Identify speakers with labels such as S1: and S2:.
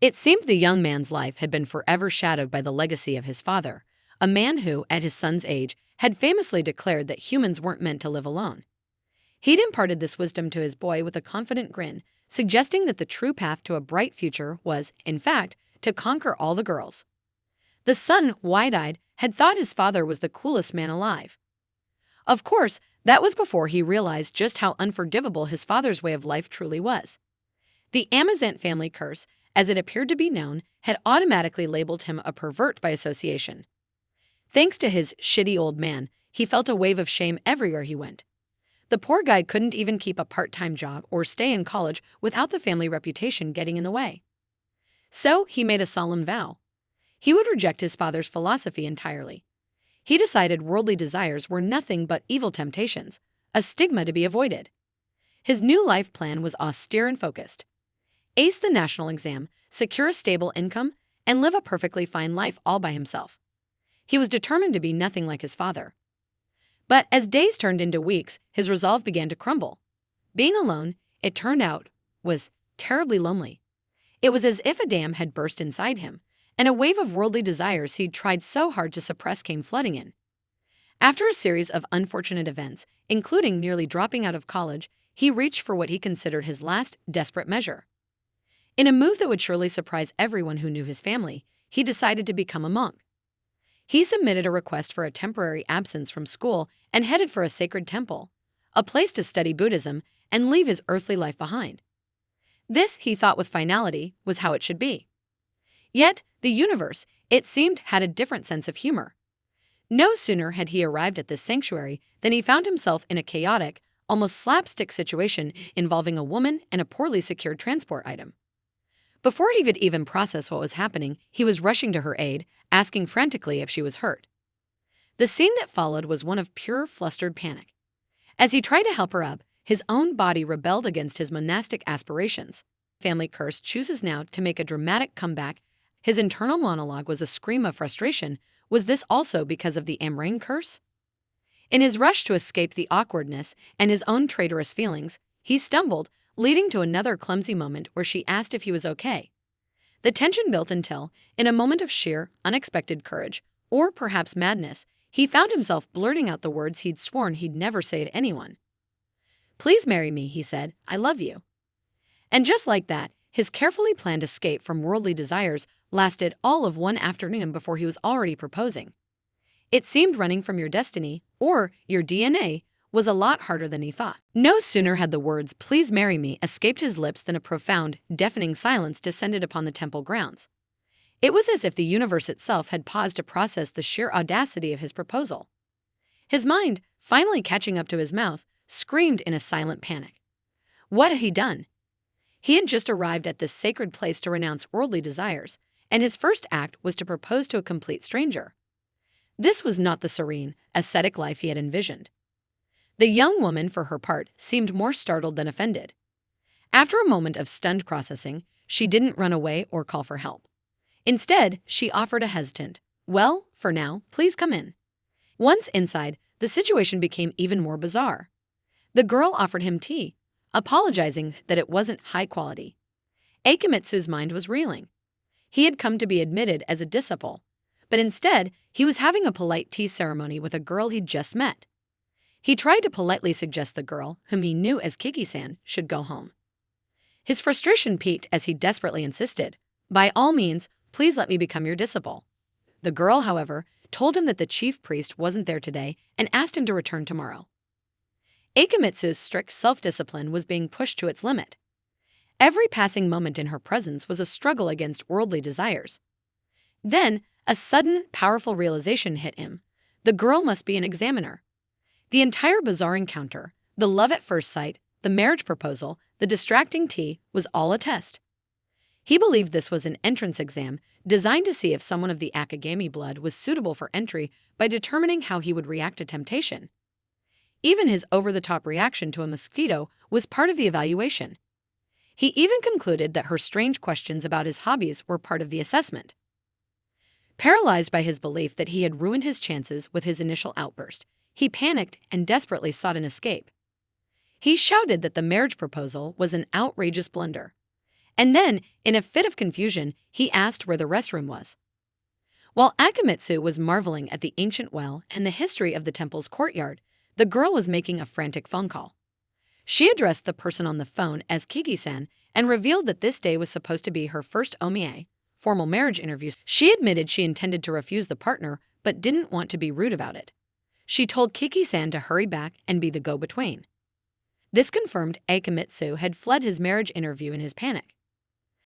S1: It seemed the young man's life had been forever shadowed by the legacy of his father, a man who, at his son's age, had famously declared that humans weren't meant to live alone. He'd imparted this wisdom to his boy with a confident grin, suggesting that the true path to a bright future was, in fact, to conquer all the girls. The son, wide-eyed, had thought his father was the coolest man alive. Of course, that was before he realized just how unforgivable his father's way of life truly was. The Amazant family curse, as it appeared to be known, had automatically labeled him a pervert by association. Thanks to his shitty old man, he felt a wave of shame everywhere he went. The poor guy couldn't even keep a part-time job or stay in college without the family reputation getting in the way. So he made a solemn vow. He would reject his father's philosophy entirely. He decided worldly desires were nothing but evil temptations, a stigma to be avoided. His new life plan was austere and focused. Ace the national exam, secure a stable income, and live a perfectly fine life all by himself. He was determined to be nothing like his father. But as days turned into weeks, his resolve began to crumble. Being alone, it turned out, was terribly lonely. It was as if a dam had burst inside him, and a wave of worldly desires he'd tried so hard to suppress came flooding in. After a series of unfortunate events, including nearly dropping out of college, he reached for what he considered his last desperate measure. In a move that would surely surprise everyone who knew his family, he decided to become a monk. He submitted a request for a temporary absence from school and headed for a sacred temple, a place to study Buddhism and leave his earthly life behind. This, he thought with finality, was how it should be. Yet, the universe, it seemed, had a different sense of humor. No sooner had he arrived at this sanctuary than he found himself in a chaotic, almost slapstick situation involving a woman and a poorly secured transport item. Before he could even process what was happening, he was rushing to her aid, asking frantically if she was hurt. The scene that followed was one of pure, flustered panic. As he tried to help her up, his own body rebelled against his monastic aspirations. Family curse chooses now to make a dramatic comeback. His internal monologue was a scream of frustration. Was this also because of the Amrain curse? In his rush to escape the awkwardness and his own traitorous feelings, he stumbled, leading to another clumsy moment where she asked if he was okay. The tension built until, in a moment of sheer, unexpected courage, or perhaps madness, he found himself blurting out the words he'd sworn he'd never say to anyone. "Please marry me," he said. "I love you." And just like that, his carefully planned escape from worldly desires lasted all of one afternoon before he was already proposing. It seemed running from your destiny, or your DNA, was a lot harder than he thought. No sooner had the words, "Please marry me," escaped his lips than a profound, deafening silence descended upon the temple grounds. It was as if the universe itself had paused to process the sheer audacity of his proposal. His mind, finally catching up to his mouth, screamed in a silent panic. What had he done? He had just arrived at this sacred place to renounce worldly desires, and his first act was to propose to a complete stranger. This was not the serene, ascetic life he had envisioned. The young woman, for her part, seemed more startled than offended. After a moment of stunned processing, she didn't run away or call for help. Instead, she offered a hesitant, "Well, for now, please come in." Once inside, the situation became even more bizarre. The girl offered him tea, apologizing that it wasn't high quality. Akimitsu's mind was reeling. He had come to be admitted as a disciple, but instead, he was having a polite tea ceremony with a girl he'd just met. He tried to politely suggest the girl, whom he knew as Kiki-san, should go home. His frustration peaked as he desperately insisted, "By all means, please let me become your disciple." The girl, however, told him that the chief priest wasn't there today and asked him to return tomorrow. Akimitsu's strict self-discipline was being pushed to its limit. Every passing moment in her presence was a struggle against worldly desires. Then, a sudden, powerful realization hit him. The girl must be an examiner. The entire bizarre encounter, the love at first sight, the marriage proposal, the distracting tea, was all a test. He believed this was an entrance exam designed to see if someone of the Akagami blood was suitable for entry by determining how he would react to temptation. Even his over-the-top reaction to a mosquito was part of the evaluation. He even concluded that her strange questions about his hobbies were part of the assessment. Paralyzed by his belief that he had ruined his chances with his initial outburst, he panicked and desperately sought an escape. He shouted that the marriage proposal was an outrageous blunder. And then, in a fit of confusion, he asked where the restroom was. While Akamitsu was marveling at the ancient well and the history of the temple's courtyard, the girl was making a frantic phone call. She addressed the person on the phone as Kiki-san and revealed that this day was supposed to be her first omiye, formal marriage interview. She admitted she intended to refuse the partner but didn't want to be rude about it. She told Kiki-san to hurry back and be the go-between. This confirmed Akamitsu had fled his marriage interview in his panic.